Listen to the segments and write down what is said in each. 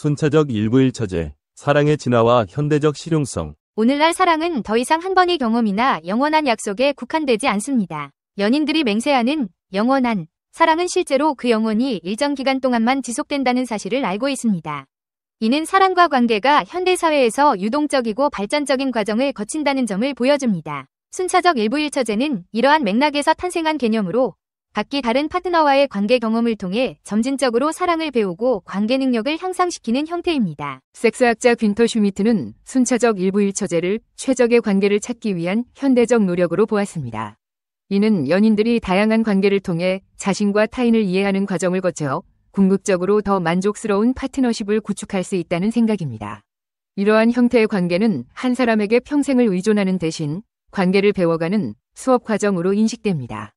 순차적 일부일처제, 사랑의 진화와 현대적 실용성. 오늘날 사랑은 더 이상 한 번의 경험이나 영원한 약속에 국한되지 않습니다. 연인들이 맹세하는 영원한 사랑은 실제로 그 영혼이 일정 기간 동안만 지속된다는 사실을 알고 있습니다. 이는 사랑과 관계가 현대사회에서 유동적이고 발전적인 과정을 거친다는 점을 보여줍니다. 순차적 일부일처제는 이러한 맥락에서 탄생한 개념으로 각기 다른 파트너와의 관계 경험을 통해 점진적으로 사랑을 배우고 관계 능력을 향상시키는 형태입니다. 섹스학자 귄터 슈미트는 순차적 일부일처제를 최적의 관계를 찾기 위한 현대적 노력으로 보았습니다. 이는 연인들이 다양한 관계를 통해 자신과 타인을 이해하는 과정을 거쳐 궁극적으로 더 만족스러운 파트너십을 구축할 수 있다는 생각입니다. 이러한 형태의 관계는 한 사람에게 평생을 의존하는 대신 관계를 배워가는 수업 과정으로 인식됩니다.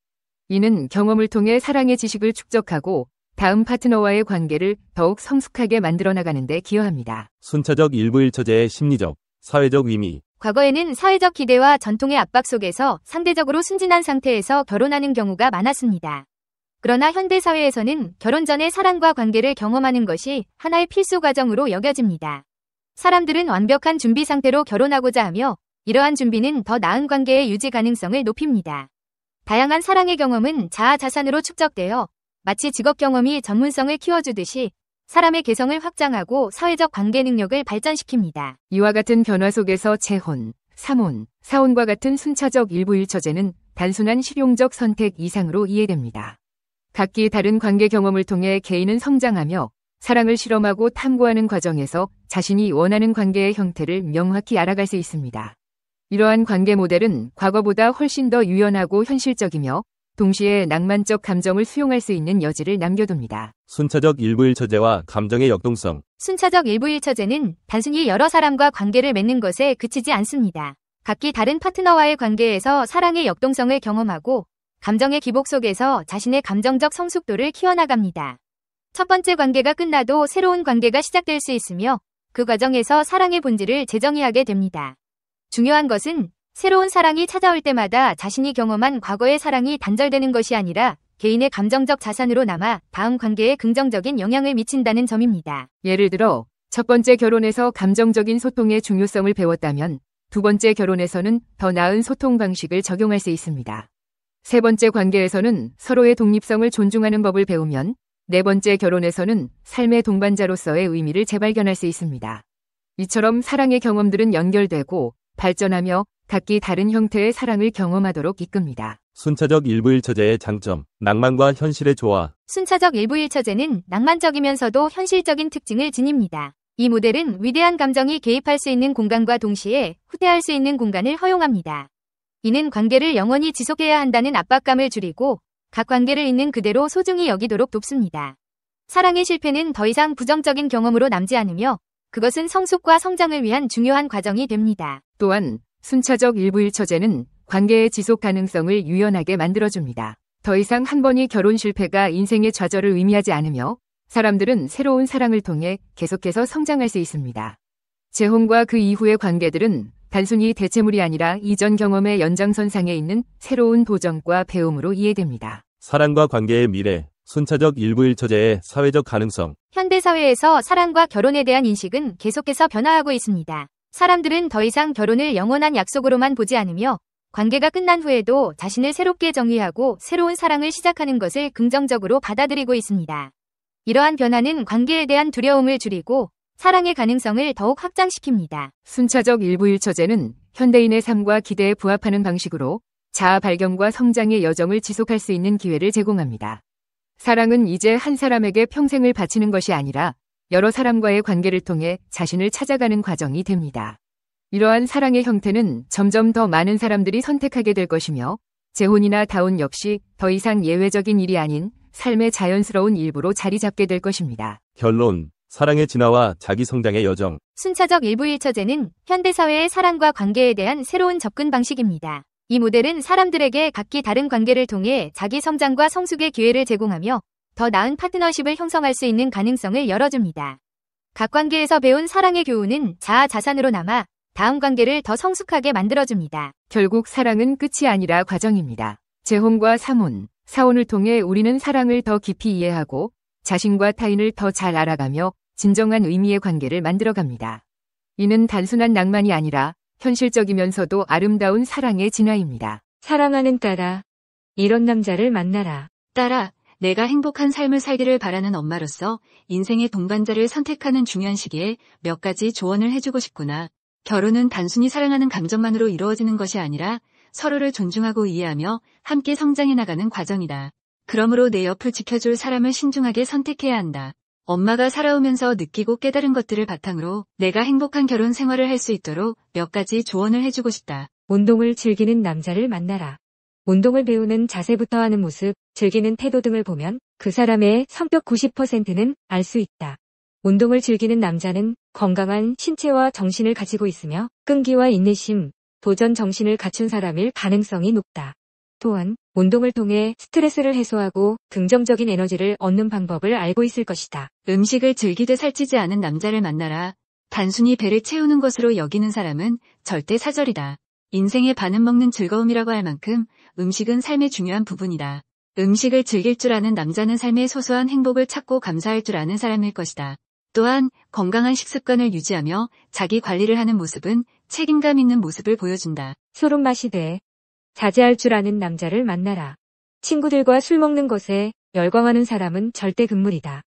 이는 경험을 통해 사랑의 지식을 축적하고 다음 파트너와의 관계를 더욱 성숙하게 만들어 나가는 데 기여합니다. 순차적 일부일처제의 심리적, 사회적 의미. 과거에는 사회적 기대와 전통의 압박 속에서 상대적으로 순진한 상태에서 결혼하는 경우가 많았습니다. 그러나 현대사회에서는 결혼 전에 사랑과 관계를 경험하는 것이 하나의 필수 과정으로 여겨집니다. 사람들은 완벽한 준비 상태로 결혼하고자 하며 이러한 준비는 더 나은 관계의 유지 가능성을 높입니다. 다양한 사랑의 경험은 자아 자산으로 축적되어 마치 직업 경험이 전문성을 키워주듯이 사람의 개성을 확장하고 사회적 관계 능력을 발전시킵니다. 이와 같은 변화 속에서 재혼, 삼혼, 사혼과 같은 순차적 일부일처제는 단순한 실용적 선택 이상으로 이해됩니다. 각기 다른 관계 경험을 통해 개인은 성장하며 사랑을 실험하고 탐구하는 과정에서 자신이 원하는 관계의 형태를 명확히 알아갈 수 있습니다. 이러한 관계 모델은 과거보다 훨씬 더 유연하고 현실적이며 동시에 낭만적 감정을 수용할 수 있는 여지를 남겨둡니다. 순차적 일부일처제와 감정의 역동성. 순차적 일부일처제는 단순히 여러 사람과 관계를 맺는 것에 그치지 않습니다. 각기 다른 파트너와의 관계에서 사랑의 역동성을 경험하고 감정의 기복 속에서 자신의 감정적 성숙도를 키워나갑니다. 첫 번째 관계가 끝나도 새로운 관계가 시작될 수 있으며 그 과정에서 사랑의 본질을 재정의하게 됩니다. 중요한 것은 새로운 사랑이 찾아올 때마다 자신이 경험한 과거의 사랑이 단절되는 것이 아니라 개인의 감정적 자산으로 남아 다음 관계에 긍정적인 영향을 미친다는 점입니다. 예를 들어 첫 번째 결혼에서 감정적인 소통의 중요성을 배웠다면 두 번째 결혼에서는 더 나은 소통 방식을 적용할 수 있습니다. 세 번째 관계에서는 서로의 독립성을 존중하는 법을 배우면 네 번째 결혼에서는 삶의 동반자로서의 의미를 재발견할 수 있습니다. 이처럼 사랑의 경험들은 연결되고 발전하며 각기 다른 형태의 사랑을 경험하도록 이끕니다. 순차적 일부일처제의 장점, 낭만과 현실의 조화. 순차적 일부일처제는 낭만적이면서도 현실적인 특징을 지닙니다. 이 모델은 위대한 감정이 개입할 수 있는 공간과 동시에 후퇴할 수 있는 공간을 허용합니다. 이는 관계를 영원히 지속해야 한다는 압박감을 줄이고 각 관계를 있는 그대로 소중히 여기도록 돕습니다. 사랑의 실패는 더 이상 부정적인 경험으로 남지 않으며 그것은 성숙과 성장을 위한 중요한 과정이 됩니다. 또한 순차적 일부일처제는 관계의 지속 가능성을 유연하게 만들어줍니다. 더 이상 한 번의 결혼 실패가 인생의 좌절을 의미하지 않으며 사람들은 새로운 사랑을 통해 계속해서 성장할 수 있습니다. 재혼과 그 이후의 관계들은 단순히 대체물이 아니라 이전 경험의 연장선상에 있는 새로운 도전과 배움으로 이해됩니다. 사랑과 관계의 미래, 순차적 일부일처제의 사회적 가능성. 현대사회에서 사랑과 결혼에 대한 인식은 계속해서 변화하고 있습니다. 사람들은 더 이상 결혼을 영원한 약속으로만 보지 않으며 관계가 끝난 후에도 자신을 새롭게 정의하고 새로운 사랑을 시작하는 것을 긍정적으로 받아들이고 있습니다. 이러한 변화는 관계에 대한 두려움을 줄이고 사랑의 가능성을 더욱 확장시킵니다. 순차적 일부일처제는 현대인의 삶과 기대에 부합하는 방식으로 자아 발견과 성장의 여정을 지속할 수 있는 기회를 제공합니다. 사랑은 이제 한 사람에게 평생을 바치는 것이 아니라 여러 사람과의 관계를 통해 자신을 찾아가는 과정이 됩니다. 이러한 사랑의 형태는 점점 더 많은 사람들이 선택하게 될 것이며 재혼이나 다혼 역시 더 이상 예외적인 일이 아닌 삶의 자연스러운 일부로 자리 잡게 될 것입니다. 결론, 사랑의 진화와 자기 성장의 여정. 순차적 일부일처제는 현대사회의 사랑과 관계에 대한 새로운 접근 방식입니다. 이 모델은 사람들에게 각기 다른 관계를 통해 자기 성장과 성숙의 기회를 제공하며 더 나은 파트너십을 형성할 수 있는 가능성을 열어줍니다. 각 관계에서 배운 사랑의 교훈은 자아 자산으로 남아 다음 관계를 더 성숙하게 만들어줍니다. 결국 사랑은 끝이 아니라 과정입니다. 재혼과 삼혼, 사혼을 통해 우리는 사랑을 더 깊이 이해하고 자신과 타인을 더 잘 알아가며 진정한 의미의 관계를 만들어갑니다. 이는 단순한 낭만이 아니라 현실적이면서도 아름다운 사랑의 진화입니다. 사랑하는 딸아, 이런 남자를 만나라. 딸아, 내가 행복한 삶을 살기를 바라는 엄마로서 인생의 동반자를 선택하는 중요한 시기에 몇 가지 조언을 해주고 싶구나. 결혼은 단순히 사랑하는 감정만으로 이루어지는 것이 아니라 서로를 존중하고 이해하며 함께 성장해 나가는 과정이다. 그러므로 내 옆을 지켜줄 사람을 신중하게 선택해야 한다. 엄마가 살아오면서 느끼고 깨달은 것들을 바탕으로 내가 행복한 결혼 생활을 할 수 있도록 몇 가지 조언을 해주고 싶다. 운동을 즐기는 남자를 만나라. 운동을 배우는 자세부터 하는 모습, 즐기는 태도 등을 보면 그 사람의 성격 90%는 알 수 있다. 운동을 즐기는 남자는 건강한 신체와 정신을 가지고 있으며 끈기와 인내심, 도전 정신을 갖춘 사람일 가능성이 높다. 또한 운동을 통해 스트레스를 해소하고 긍정적인 에너지를 얻는 방법을 알고 있을 것이다. 음식을 즐기듯 살찌지 않은 남자를 만나라. 단순히 배를 채우는 것으로 여기는 사람은 절대 사절이다. 인생의 반은 먹는 즐거움이라고 할 만큼 음식은 삶의 중요한 부분이다. 음식을 즐길 줄 아는 남자는 삶의 소소한 행복을 찾고 감사할 줄 아는 사람일 것이다. 또한 건강한 식습관을 유지하며 자기 관리를 하는 모습은 책임감 있는 모습을 보여준다. 술은 마시되 자제할 줄 아는 남자를 만나라. 친구들과 술 먹는 것에 열광하는 사람은 절대 금물이다.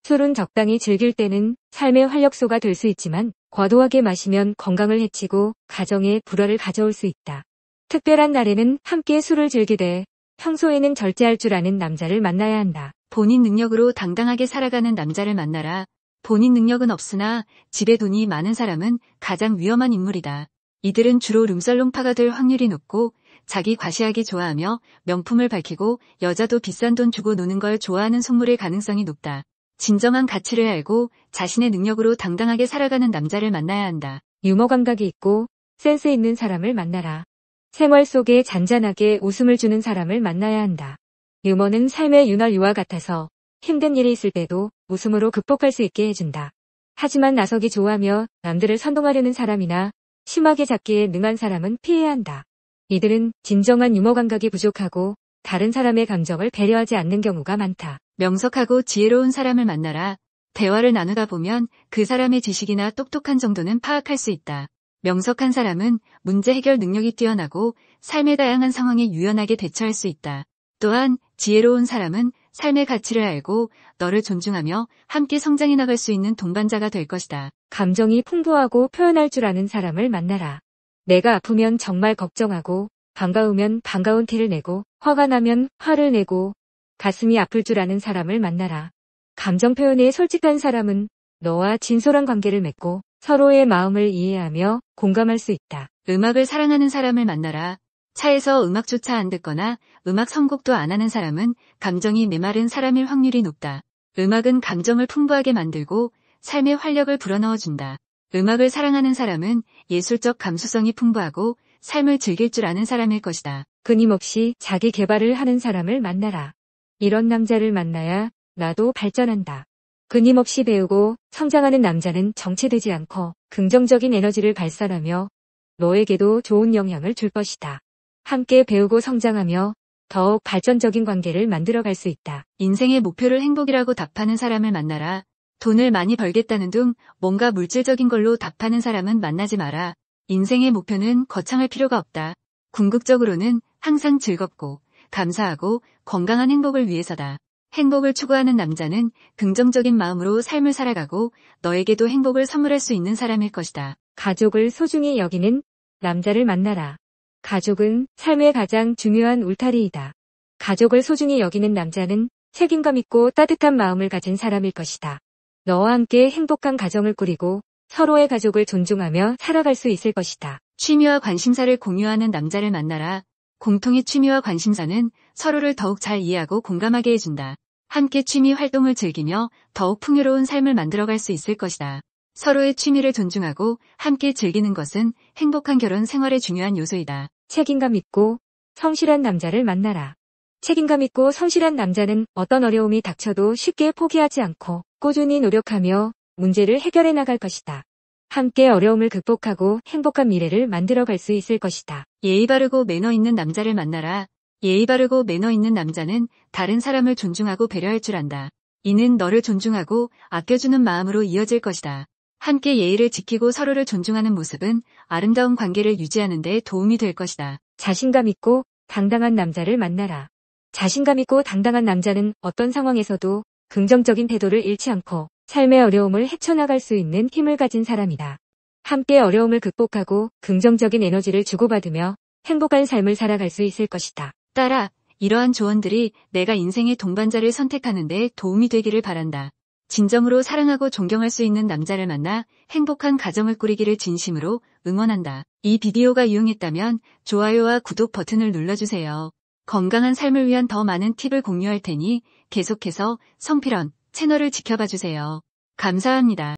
술은 적당히 즐길 때는 삶의 활력소가 될 수 있지만 과도하게 마시면 건강을 해치고 가정에 불화를 가져올 수 있다. 특별한 날에는 함께 술을 즐기되 평소에는 절제할 줄 아는 남자를 만나야 한다. 본인 능력으로 당당하게 살아가는 남자를 만나라. 본인 능력은 없으나 집에 돈이 많은 사람은 가장 위험한 인물이다. 이들은 주로 룸살롱파가 될 확률이 높고 자기 과시하기 좋아하며 명품을 밝히고 여자도 비싼 돈 주고 노는 걸 좋아하는 속물일 가능성이 높다. 진정한 가치를 알고 자신의 능력으로 당당하게 살아가는 남자를 만나야 한다. 유머 감각이 있고 센스 있는 사람을 만나라. 생활 속에 잔잔하게 웃음을 주는 사람을 만나야 한다. 유머는 삶의 윤활유와 같아서 힘든 일이 있을 때도 웃음으로 극복할 수 있게 해준다. 하지만 나서기 좋아하며 남들을 선동하려는 사람이나 심하게 잡기에 능한 사람은 피해야 한다. 이들은 진정한 유머 감각이 부족하고 다른 사람의 감정을 배려하지 않는 경우가 많다. 명석하고 지혜로운 사람을 만나라. 대화를 나누다 보면 그 사람의 지식이나 똑똑한 정도는 파악할 수 있다. 명석한 사람은 문제 해결 능력이 뛰어나고 삶의 다양한 상황에 유연하게 대처할 수 있다. 또한 지혜로운 사람은 삶의 가치를 알고 너를 존중하며 함께 성장해 나갈 수 있는 동반자가 될 것이다. 감정이 풍부하고 표현할 줄 아는 사람을 만나라. 내가 아프면 정말 걱정하고 반가우면 반가운 티를 내고 화가 나면 화를 내고 가슴이 아플 줄 아는 사람을 만나라. 감정 표현에 솔직한 사람은 너와 진솔한 관계를 맺고 서로의 마음을 이해하며 공감할 수 있다. 음악을 사랑하는 사람을 만나라. 차에서 음악조차 안 듣거나 음악 선곡도 안 하는 사람은 감정이 메마른 사람일 확률이 높다. 음악은 감정을 풍부하게 만들고 삶의 활력을 불어넣어준다. 음악을 사랑하는 사람은 예술적 감수성이 풍부하고 삶을 즐길 줄 아는 사람일 것이다. 끊임없이 자기 개발을 하는 사람을 만나라. 이런 남자를 만나야 나도 발전한다. 끊임없이 배우고 성장하는 남자는 정체되지 않고 긍정적인 에너지를 발산하며 너에게도 좋은 영향을 줄 것이다. 함께 배우고 성장하며 더욱 발전적인 관계를 만들어갈 수 있다. 인생의 목표를 행복이라고 답하는 사람을 만나라. 돈을 많이 벌겠다는 둥 뭔가 물질적인 걸로 답하는 사람은 만나지 마라. 인생의 목표는 거창할 필요가 없다. 궁극적으로는 항상 즐겁고 감사하고 건강한 행복을 위해서다. 행복을 추구하는 남자는 긍정적인 마음으로 삶을 살아가고 너에게도 행복을 선물할 수 있는 사람일 것이다. 가족을 소중히 여기는 남자를 만나라. 가족은 삶의 가장 중요한 울타리이다. 가족을 소중히 여기는 남자는 책임감 있고 따뜻한 마음을 가진 사람일 것이다. 너와 함께 행복한 가정을 꾸리고 서로의 가족을 존중하며 살아갈 수 있을 것이다. 취미와 관심사를 공유하는 남자를 만나라. 공통의 취미와 관심사는 서로를 더욱 잘 이해하고 공감하게 해준다. 함께 취미 활동을 즐기며 더욱 풍요로운 삶을 만들어갈 수 있을 것이다. 서로의 취미를 존중하고 함께 즐기는 것은 행복한 결혼 생활의 중요한 요소이다. 책임감 있고 성실한 남자를 만나라. 책임감 있고 성실한 남자는 어떤 어려움이 닥쳐도 쉽게 포기하지 않고 꾸준히 노력하며 문제를 해결해 나갈 것이다. 함께 어려움을 극복하고 행복한 미래를 만들어갈 수 있을 것이다. 예의 바르고 매너 있는 남자를 만나라. 예의 바르고 매너 있는 남자는 다른 사람을 존중하고 배려할 줄 안다. 이는 너를 존중하고 아껴주는 마음으로 이어질 것이다. 함께 예의를 지키고 서로를 존중하는 모습은 아름다운 관계를 유지하는 데 도움이 될 것이다. 자신감 있고 당당한 남자를 만나라. 자신감 있고 당당한 남자는 어떤 상황에서도 긍정적인 태도를 잃지 않고 삶의 어려움을 헤쳐나갈 수 있는 힘을 가진 사람이다. 함께 어려움을 극복하고 긍정적인 에너지를 주고받으며 행복한 삶을 살아갈 수 있을 것이다. 딸아, 이러한 조언들이 내가 인생의 동반자를 선택하는 데 도움이 되기를 바란다. 진정으로 사랑하고 존경할 수 있는 남자를 만나 행복한 가정을 꾸리기를 진심으로 응원한다. 이 비디오가 유용했다면 좋아요와 구독 버튼을 눌러주세요. 건강한 삶을 위한 더 많은 팁을 공유할 테니 계속해서 성필원 채널을 지켜봐주세요. 감사합니다.